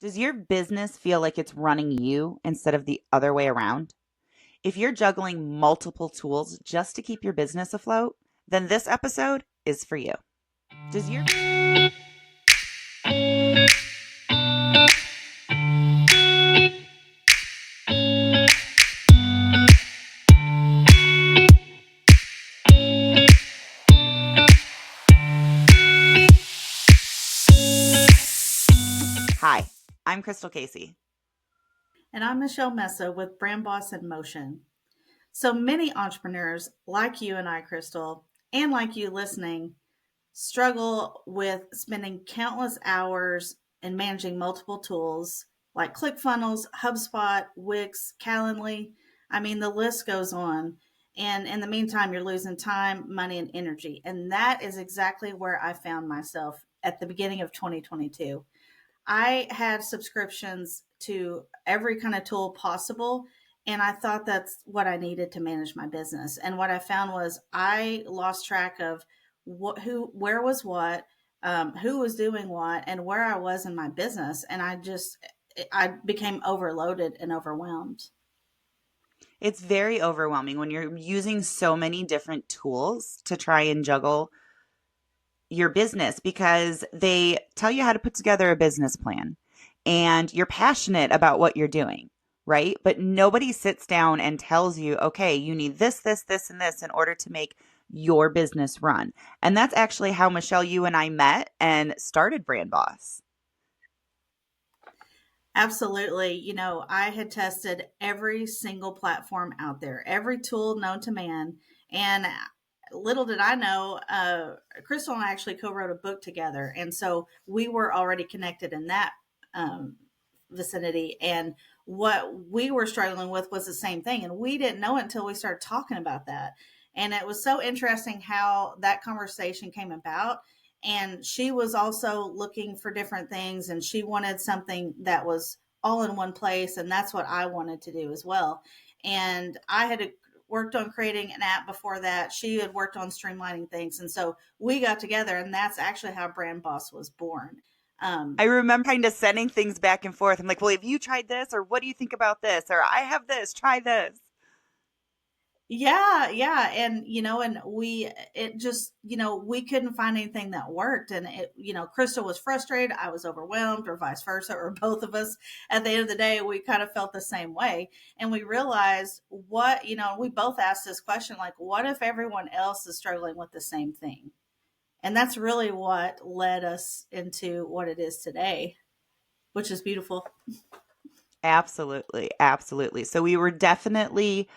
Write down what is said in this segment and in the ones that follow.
Does your business feel like it's running you instead of the other way around? If you're juggling multiple tools just to keep your business afloat, then this episode is for you. Does your Hi, I'm Crystal Casey. And I'm Michelle Messa with Brand Boss in Motion. So many entrepreneurs, like you and I, Crystal, and like you listening, struggle with spending countless hours and managing multiple tools like ClickFunnels, HubSpot, Wix, Calendly. I mean, the list goes on. And in the meantime, you're losing time, money, and energy. And that is exactly where I found myself at the beginning of 2022. I had subscriptions to every kind of tool possible. And I thought that's what I needed to manage my business. And what I found was I lost track of where was what, who was doing what, and where I was in my business. And I became overloaded and overwhelmed. It's very overwhelming when you're using so many different tools to try and juggle your business because they tell you how to put together a business plan and you're passionate about what you're doing, right? But nobody sits down and tells you, okay, you need this, this, this, and this in order to make your business run. And that's actually how Michelle, you and I met and started Brand Boss. Absolutely. I had tested every single platform out there, every tool known to man. And little did I know, Crystal and I actually co wrote a book together. And so we were already connected in that um, vicinity. And what we were struggling with was the same thing. And we didn't know it until we started talking about that. And it was so interesting how that conversation came about. And she was also looking for different things, and she wanted something that was all in one place. And that's what I wanted to do as well. And I had worked on creating an app before that. She had worked on streamlining things. And so we got together, and that's actually how Brand Boss was born. Um, I remember kind of sending things back and forth. I'm like, well, have you tried this? Or what do you think about this? Or I have this, try this. Yeah, yeah, and and it just, we couldn't find anything that worked, and Crystal was frustrated, I was overwhelmed, or vice versa, or both of us. At the end of the day, we kind of felt the same way, and we realized we both asked this question, like, what if everyone else is struggling with the same thing? And that's really what led us into what it is today, which is beautiful. Absolutely. Absolutely. So we were definitely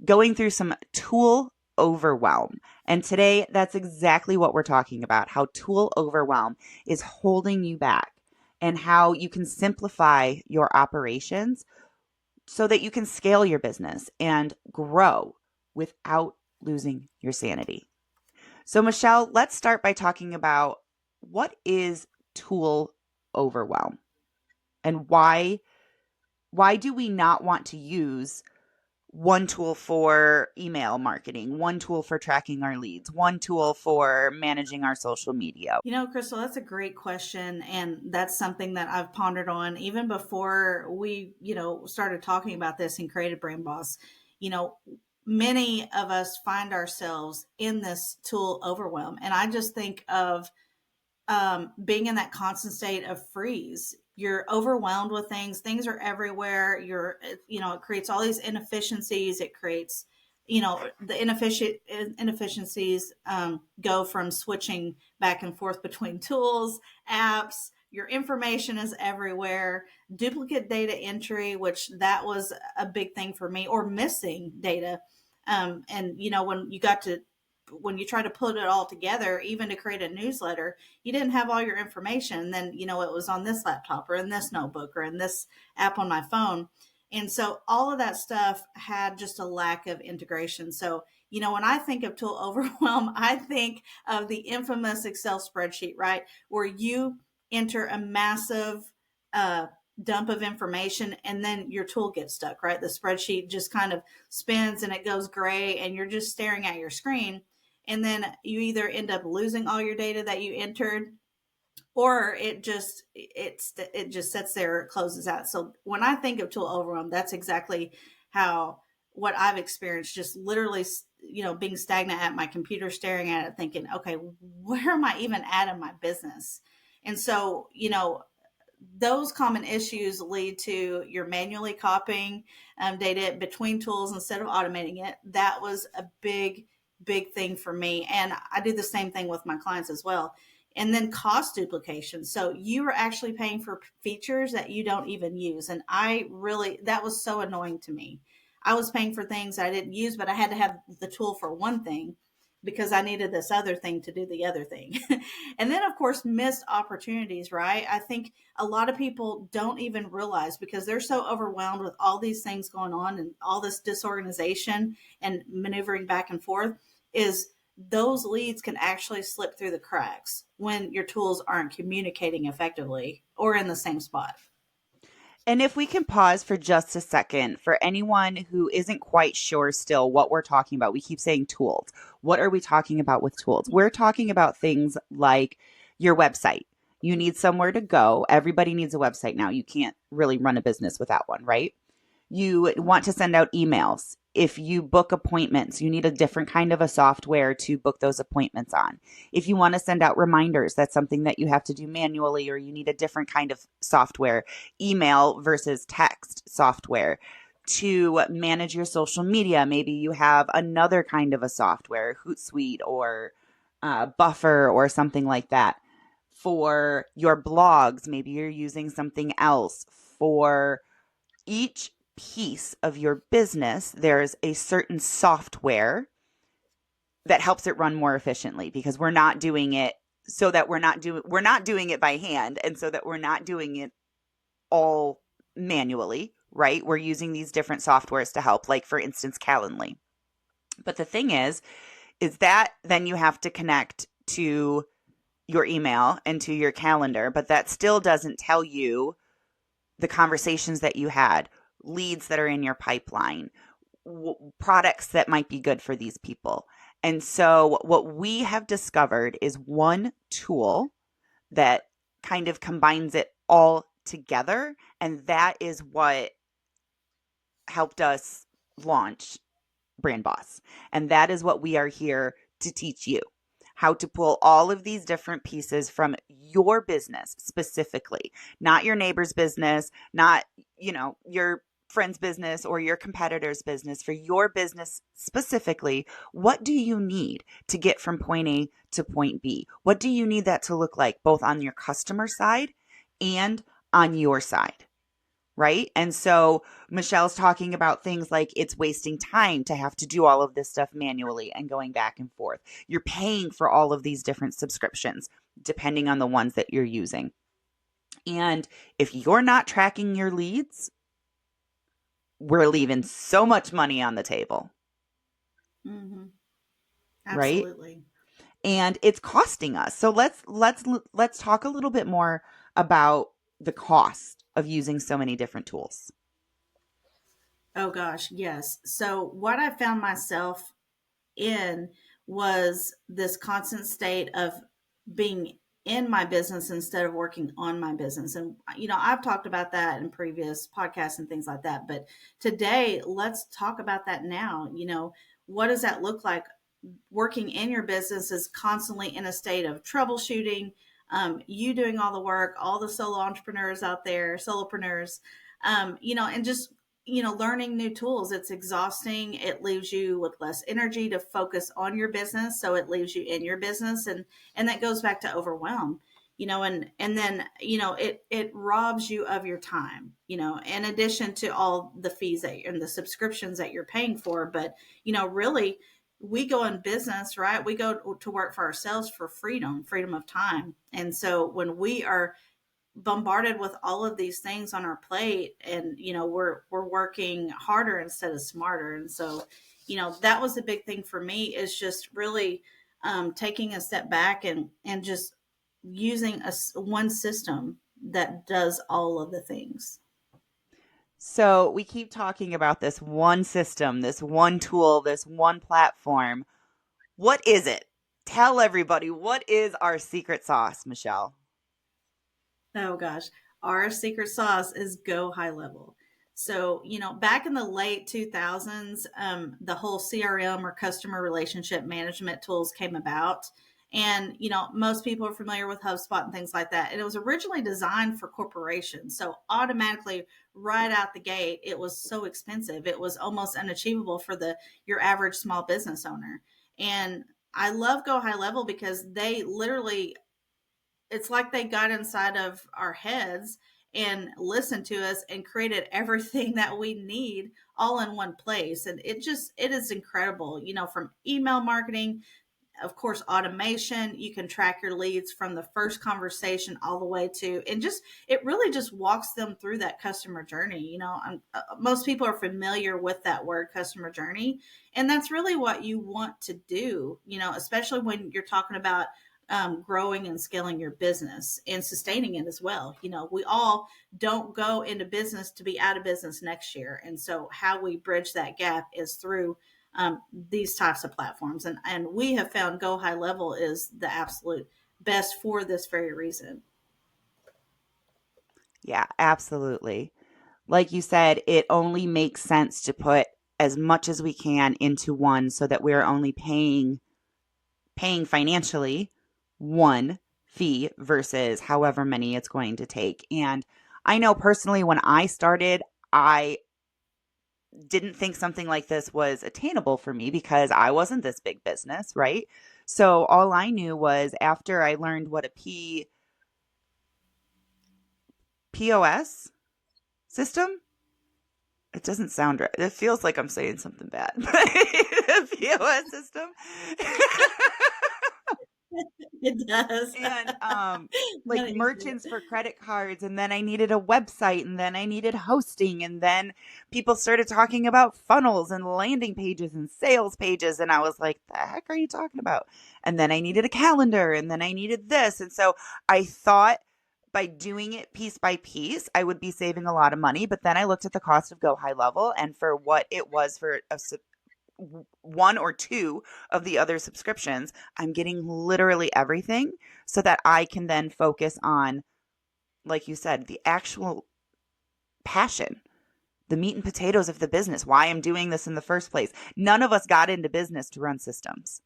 going through some tool overwhelm. And today, that's exactly what we're talking about, how tool overwhelm is holding you back and how you can simplify your operations so that you can scale your business and grow without losing your sanity. So, Michelle, let's start by talking about what is tool overwhelm and why do we not want to use one tool for email marketing, one tool for tracking our leads, one tool for managing our social media? Crystal, that's a great question. And that's something that I've pondered on even before we, started talking about this and created Brain Boss. You know, Many of us find ourselves in this tool overwhelm. And I just think of being in that constant state of freeze. You're overwhelmed with things. Things are everywhere. It creates all these inefficiencies. It creates, the inefficiencies go from switching back and forth between tools, apps. Your information is everywhere. Duplicate data entry, which that was a big thing for me, or missing data. And when you try to put it all together, even to create a newsletter, you didn't have all your information. Then, it was on this laptop or in this notebook or in this app on my phone. And so all of that stuff had just a lack of integration. So, when I think of tool overwhelm, I think of the infamous Excel spreadsheet, right? Where you enter a massive uh, dump of information and then your tool gets stuck, right? The spreadsheet just kind of spins and it goes gray and you're just staring at your screen. And then you either end up losing all your data that you entered, or it just sits there, it closes out. So when I think of tool overwhelm, that's exactly how what I've experienced, just literally, being stagnant at my computer, staring at it, thinking, okay, where am I even at in my business? And so, those common issues lead to your manually copying data between tools instead of automating it. That was a big thing for me. And I do the same thing with my clients as well. And then cost duplication. So you are actually paying for features that you don't even use. And that was so annoying to me. I was paying for things I didn't use, but I had to have the tool for one thing because I needed this other thing to do the other thing. And then, of course, missed opportunities, right? I think a lot of people don't even realize because they're so overwhelmed with all these things going on and all this disorganization and maneuvering back and forth is those leads can actually slip through the cracks when your tools aren't communicating effectively or in the same spot. And if we can pause for just a second for anyone who isn't quite sure still what we're talking about, we keep saying tools. What are we talking about with tools? We're talking about things like your website. You need somewhere to go. Everybody needs a website now. You can't really run a business without one, right? You want to send out emails. If you book appointments, you need a different kind of a software to book those appointments on. If you want to send out reminders, that's something that you have to do manually, or you need a different kind of software, email versus text software. To manage your social media, maybe you have another kind of a software, Hootsuite or Buffer or something like that. For your blogs, maybe you're using something else. For each piece of your business, there's a certain software that helps it run more efficiently because we're not doing it so that we're not doing it by hand, and so that we're not doing it all manually, right? We're using these different softwares to help, like for instance, Calendly. But the thing is that then you have to connect to your email and to your calendar, but that still doesn't tell you the conversations that you had, leads that are in your pipeline, products that might be good for these people. And so, what we have discovered is one tool that kind of combines it all together. And that is what helped us launch Brand Boss. And that is what we are here to teach you, how to pull all of these different pieces from your business specifically, not your neighbor's business, not, your friend's business or your competitor's business, for your business specifically. What do you need to get from point A to point B? What do you need that to look like both on your customer side and on your side? Right. And so Michelle's talking about things like it's wasting time to have to do all of this stuff manually and going back and forth. You're paying for all of these different subscriptions, depending on the ones that you're using. And if you're not tracking your leads, we're leaving so much money on the table. Mm-hmm. Right. Absolutely. And it's costing us. So let's talk a little bit more about the cost of using so many different tools. Oh gosh, yes. So what I found myself in was this constant state of being in my business instead of working on my business. And, I've talked about that in previous podcasts and things like that. But today, let's talk about that now. What does that look like? Working in your business is constantly in a state of troubleshooting, you doing all the work, all the solo entrepreneurs out there, solopreneurs, and just learning new tools. It's exhausting. It leaves you with less energy to focus on your business, so it leaves you in your business, and that goes back to overwhelm. And then it robs you of your time. In addition to all the fees and the subscriptions that you're paying for, but really. We go in business, right? We go to work for ourselves for freedom of time. And so when we are bombarded with all of these things on our plate, and we're working harder instead of smarter. And so that was a big thing for me, is just really taking a step back and just using one system that does all of the things. So we keep talking about this one system, this one tool, this one platform. What is it? Tell everybody, what is our secret sauce, Michelle? Oh gosh, our secret sauce is go high level. So, back in the late 2000s, the whole CRM or customer relationship management tools came about. And, most people are familiar with HubSpot and things like that. And it was originally designed for corporations. So, automatically, right out the gate, it was so expensive. It was almost unachievable for your average small business owner. And I love Go High Level because they literally, it's like they got inside of our heads and listened to us and created everything that we need all in one place. And it is incredible, from email marketing, of course, automation. You can track your leads from the first conversation all the way to, and just, it really just walks them through that customer journey. Most people are familiar with that word customer journey. And that's really what you want to do, especially when you're talking about growing and scaling your business and sustaining it as well. We all don't go into business to be out of business next year. And so, how we bridge that gap is through these types of platforms. And we have found Go High Level is the absolute best for this very reason. Yeah, absolutely. Like you said, it only makes sense to put as much as we can into one so that we're only paying financially one fee versus however many it's going to take. And I know personally when I started, I didn't think something like this was attainable for me because I wasn't this big business, right? So all I knew was after I learned what a POS system, it doesn't sound right. It feels like I'm saying something bad. A POS system. It does. And like Not easy. merchants for credit cards, and then I needed a website, and then I needed hosting, and then people started talking about funnels and landing pages and sales pages, and I was like, the heck are you talking about? And then I needed a calendar, and then I needed this. And so I thought by doing it piece by piece I would be saving a lot of money, but then I looked at the cost of Go High Level, and for what it was for one or two of the other subscriptions, I'm getting literally everything so that I can then focus on, like you said, the actual passion, the meat and potatoes of the business, why I'm doing this in the first place. None of us got into business to run systems.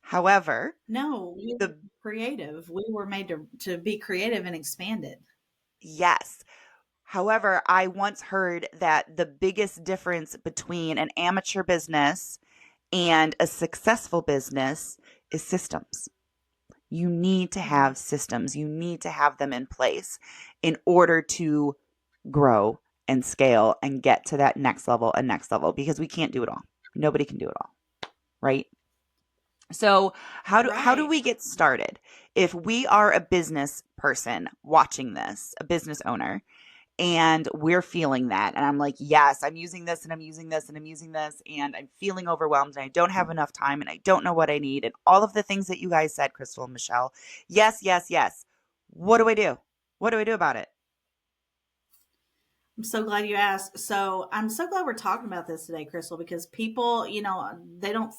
However, No, we were the creative. We were made to be creative and expand it. yes. However, I once heard that the biggest difference between an amateur business and a successful business is systems. You need to Mhm. have systems. You need to have them in place in order to grow and scale and get to that next level and next level because we can't do it all. Nobody can do it all, right? So, how do Right. we get started? If we are a business person watching this, a business owner, and we're feeling that, and I'm like, yes, I'm using this and I'm using this and I'm using this, and I'm feeling overwhelmed and I don't have enough time and I don't know what I need, and all of the things that you guys said, Crystal and Michelle. Yes, yes, yes. What do I do? What do I do about it? I'm so glad you asked. So I'm so glad we're talking about this today, Crystal, because people, they don't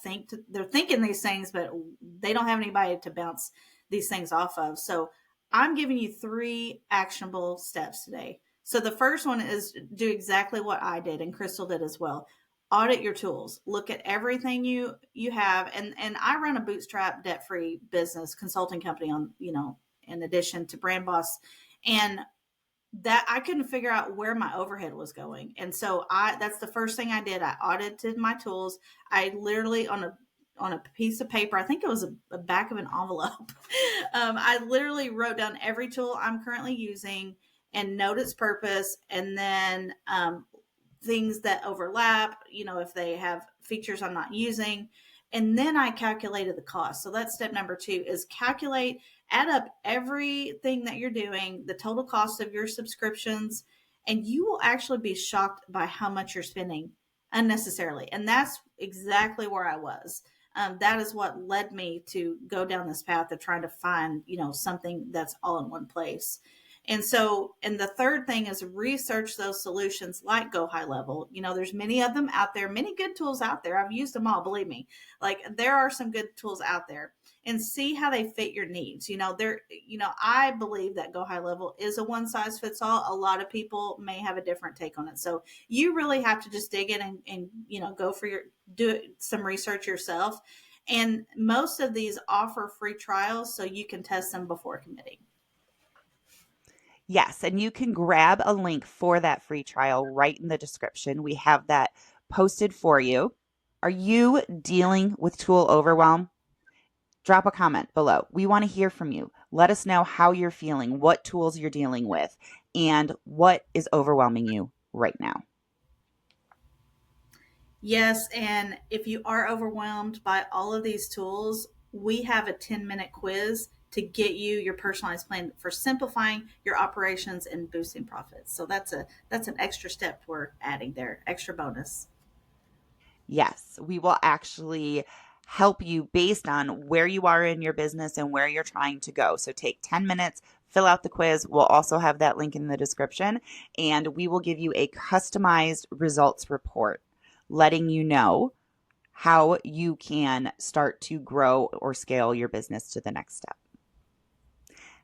they're thinking these things, but they don't have anybody to bounce these things off of. So I'm giving you three actionable steps today. So the first one is do exactly what I did and Crystal did as well. Audit your tools. Look at everything you have, and I run a bootstrap debt free business consulting company on in addition to Brand Boss, and that I couldn't figure out where my overhead was going. And so that's the first thing I did. I audited my tools. I literally on a piece of paper, I think it was a back of an envelope. I literally wrote down every tool I'm currently using and note its purpose, and then things that overlap, if they have features I'm not using. And then I calculated the cost. So that's step number two is calculate, add up everything that you're doing, the total cost of your subscriptions, and you will actually be shocked by how much you're spending unnecessarily. And that's exactly where I was. That is what led me to go down this path of trying to find, something that's all in one place. And the third thing is research those solutions like Go High Level. There's many of them out there, many good tools out there. I've used them all, believe me. Like, there are some good tools out there, and see how they fit your needs. I believe that Go High Level is a one size fits all. A lot of people may have a different take on it. So you really have to just dig in and go for do some research yourself. And most of these offer free trials so you can test them before committing. Yes, and you can grab a link for that free trial right in the description. We have that posted for you. Are you dealing with tool overwhelm? Drop a comment below. We want to hear from you. Let us know how you're feeling, what tools you're dealing with, and what is overwhelming you right now. Yes, and if you are overwhelmed by all of these tools, we have a 10-minute quiz to get you your personalized plan for simplifying your operations and boosting profits. So that's an extra step we're adding there, extra bonus. Yes, we will actually help you based on where you are in your business and where you're trying to go. So take 10 minutes, fill out the quiz. We'll also have that link in the description, and we will give you a customized results report letting you know how you can start to grow or scale your business to the next step.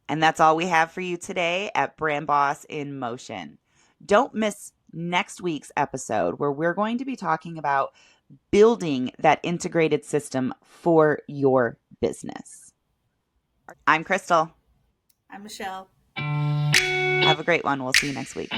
And that's all we have for you today at Brand Boss in Motion. Don't miss next week's episode where we're going to be talking about building that integrated system for your business. I'm Crystal. I'm Michelle. Have a great one. We'll see you next week.